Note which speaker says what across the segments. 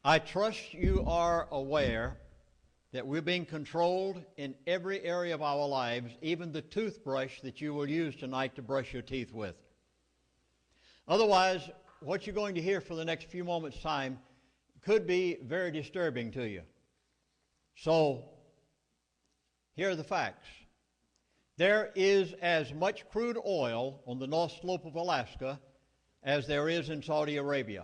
Speaker 1: I trust you are aware that we're being controlled in every area of our lives, even the toothbrush that you will use tonight to brush your teeth with. Otherwise, what you're going to hear for the next few moments' time could be very disturbing to you. So, here are the facts. There is as much crude oil on the North Slope of Alaska as there is in Saudi Arabia.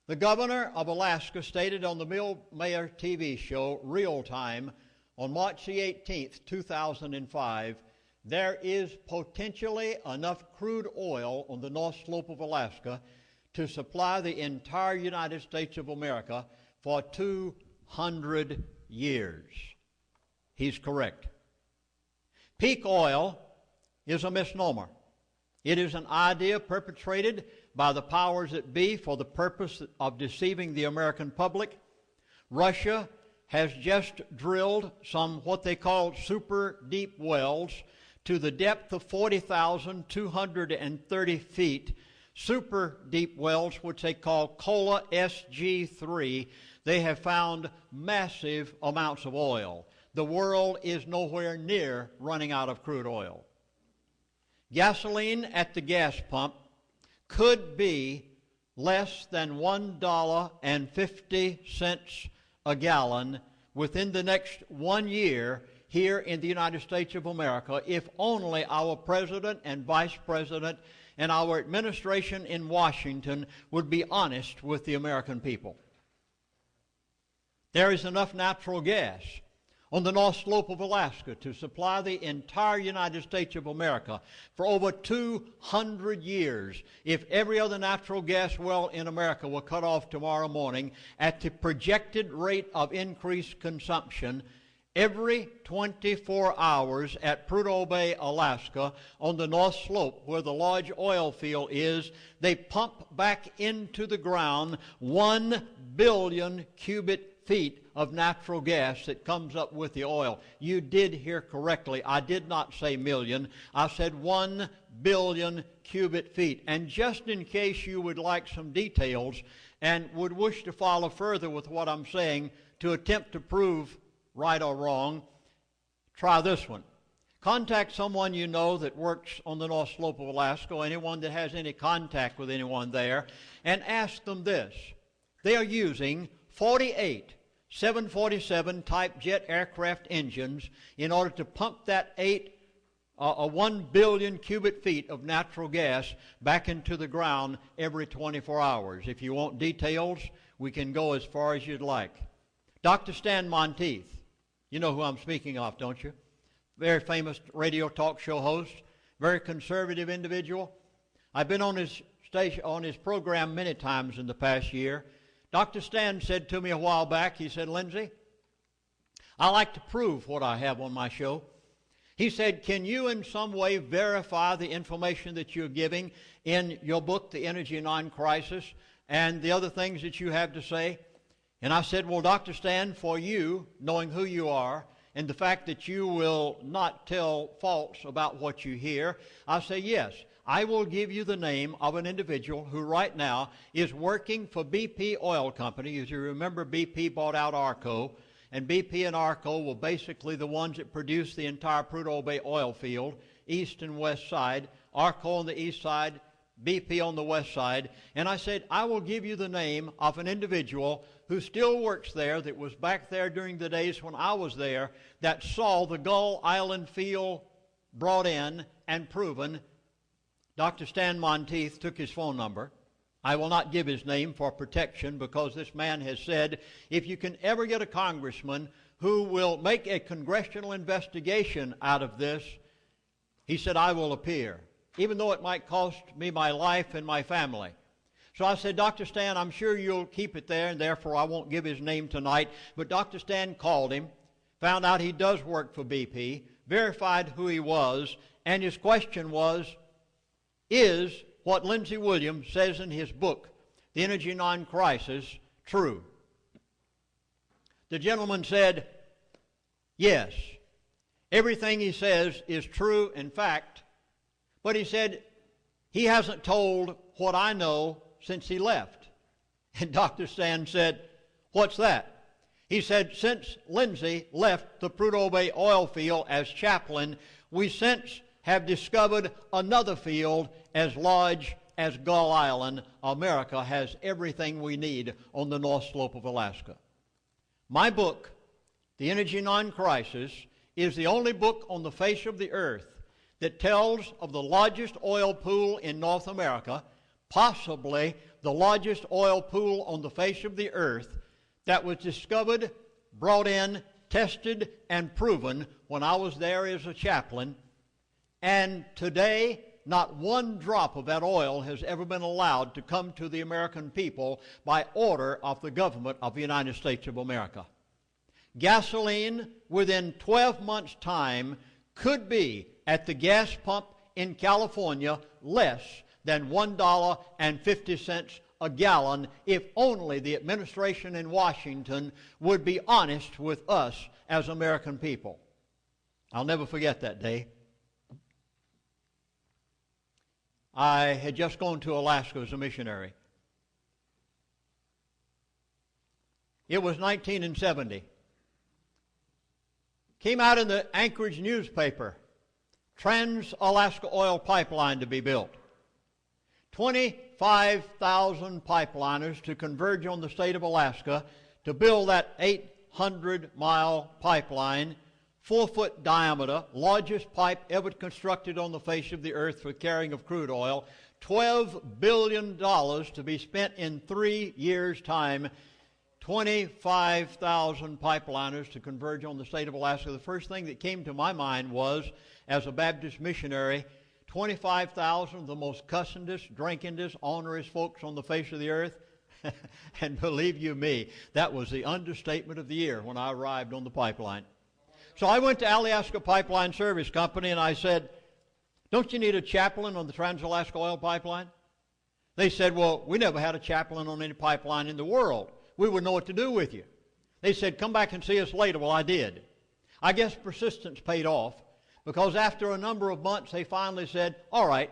Speaker 1: The governor of Alaska stated on the Bill Mayer TV show, Real Time, on March the 18th, 2005, there is potentially enough crude oil on the North Slope of Alaska to supply the entire United States of America for 200 years. He's correct. Peak oil is a misnomer. It is an idea perpetrated by the powers that be for the purpose of deceiving the American public. Russia has just drilled some what they call super deep wells to the depth of 40,230 feet. Super deep wells, which they call Cola SG3. They have found massive amounts of oil. The world is nowhere near running out of crude oil. Gasoline at the gas pump could be less than $1.50 a gallon within the next 1 year here in the United States of America, if only our president and vice president and our administration in Washington would be honest with the American people. There is enough natural gas on the North Slope of Alaska to supply the entire United States of America for over 200 years if every other natural gas well in America were cut off tomorrow morning at the projected rate of increased consumption. Every 24 hours at Prudhoe Bay, Alaska, on the North Slope where the large oil field is, they pump back into the ground 1 billion cubic feet of natural gas that comes up with the oil. You did hear correctly. I did not say million. I said 1 billion cubic feet. And just in case you would like some details and would wish to follow further with what I'm saying to attempt to prove right or wrong, try this one. Contact someone you know that works on the North Slope of Alaska, or anyone that has any contact with anyone there, and ask them this. They are using 48 747 type jet aircraft engines in order to pump that 1 billion cubic feet of natural gas back into the ground every 24 hours. If you want details, we can go as far as you'd like. Dr. Stan Monteith, you know who I'm speaking of, don't you? Very famous radio talk show host, very conservative individual. I've been on his station, on his program many times in the past year. Dr. Stan said to me a while back, he said, Lindsey, I like to prove what I have on my show. He said, can you in some way verify the information that you're giving in your book, The Energy Non-Crisis, and the other things that you have to say? And I said, well, Dr. Stan, for you, knowing who you are, and the fact that you will not tell false about what you hear, I say, yes, I will give you the name of an individual who right now is working for BP Oil Company. As you remember, BP bought out Arco, and BP and Arco were basically the ones that produced the entire Prudhoe Bay oil field, east and west side, Arco on the east side, BP on the west side. And I said, I will give you the name of an individual who still works there, that was back there during the days when I was there, that saw the Gull Island field brought in and proven. Dr. Stan Monteith took his phone number. I will not give his name for protection because this man has said, if you can ever get a congressman who will make a congressional investigation out of this, he said, I will appear, even though it might cost me my life and my family. So I said, Dr. Stan, I'm sure you'll keep it there, and therefore I won't give his name tonight. But Dr. Stan called him, found out he does work for BP, verified who he was, and his question was, is what Lindsey Williams says in his book, The Energy Non-Crisis, true? The gentleman said, yes, everything he says is true in fact, but he said he hasn't told what I know since he left. And Dr. Sand said, "What's that?" He said, "Since Lindsey left the Prudhoe Bay oil field as chaplain, we since have discovered another field as large as Gull Island. America has everything we need on the North Slope of Alaska." My book, The Energy Non-Crisis, is the only book on the face of the earth that tells of the largest oil pool in North America, possibly the largest oil pool on the face of the earth, that was discovered, brought in, tested, and proven when I was there as a chaplain. And today, not one drop of that oil has ever been allowed to come to the American people by order of the government of the United States of America. Gasoline, within 12 months' time, could be at the gas pump in California less than $1.50 a gallon, if only the administration in Washington would be honest with us as American people. I'll never forget that day. I had just gone to Alaska as a missionary. It was 1970. Came out in the Anchorage newspaper, Trans-Alaska Oil Pipeline to be built. 25,000 pipeliners to converge on the state of Alaska to build that 800-mile pipeline, 4-foot diameter, largest pipe ever constructed on the face of the earth for carrying of crude oil, $12 billion to be spent in 3 years' time, 25,000 pipeliners to converge on the state of Alaska. The first thing that came to my mind was, as a Baptist missionary, 25,000 of the most cussingest, drinkingest, honorous folks on the face of the earth. And believe you me, that was the understatement of the year when I arrived on the pipeline. So I went to Alaska Pipeline Service Company and I said, "Don't you need a chaplain on the Trans-Alaska Oil Pipeline?" They said, "Well, we never had a chaplain on any pipeline in the world. We would know what to do with you." They said, "Come back and see us later." Well, I did. I guess persistence paid off, because after a number of months they finally said, "All right,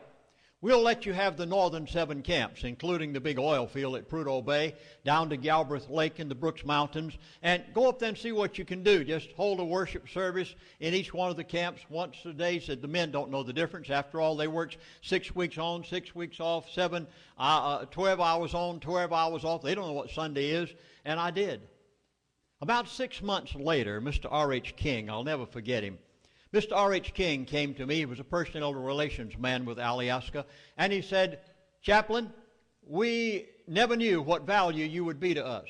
Speaker 1: we'll let you have the northern 7 camps, including the big oil field at Prudhoe Bay, down to Galbraith Lake and the Brooks Mountains, and go up there and see what you can do. Just hold a worship service in each one of the camps once a day." Said the men don't know the difference. After all, they worked 6 weeks on, 6 weeks off, 12 hours on, 12 hours off. They don't know what Sunday is, and I did. About 6 months later, Mr. R.H. King, I'll never forget him, Mr. R.H. King came to me. He was a personnel relations man with Alaska, and he said, "Chaplain, we never knew what value you would be to us."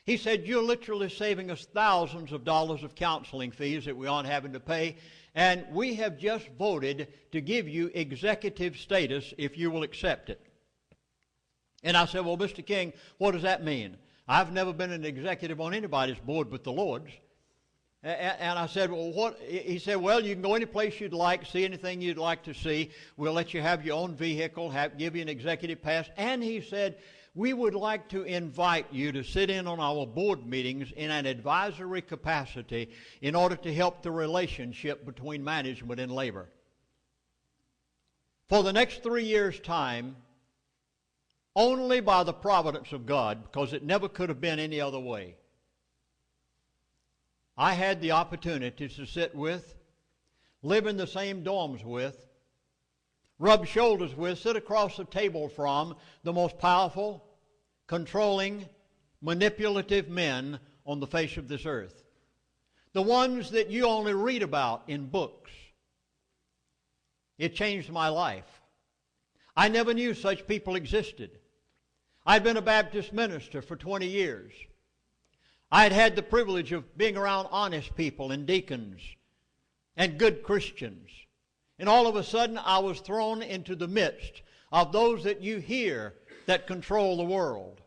Speaker 1: He said, "You're literally saving us thousands of dollars of counseling fees that we aren't having to pay, and we have just voted to give you executive status if you will accept it." And I said, "Well, Mr. King, what does that mean? I've never been an executive on anybody's board but the Lord's." And I said, "Well, what?" He said, "Well, you can go any place you'd like, see anything you'd like to see. We'll let you have your own vehicle, give you an executive pass." And he said, "We would like to invite you to sit in on our board meetings in an advisory capacity in order to help the relationship between management and labor." For the next 3 years' time, only by the providence of God, because it never could have been any other way, I had the opportunity to sit with, live in the same dorms with, rub shoulders with, sit across the table from the most powerful, controlling, manipulative men on the face of this earth. The ones that you only read about in books. It changed my life. I never knew such people existed. I'd been a Baptist minister for 20 years. I had had the privilege of being around honest people and deacons and good Christians. And all of a sudden I was thrown into the midst of those that you hear that control the world.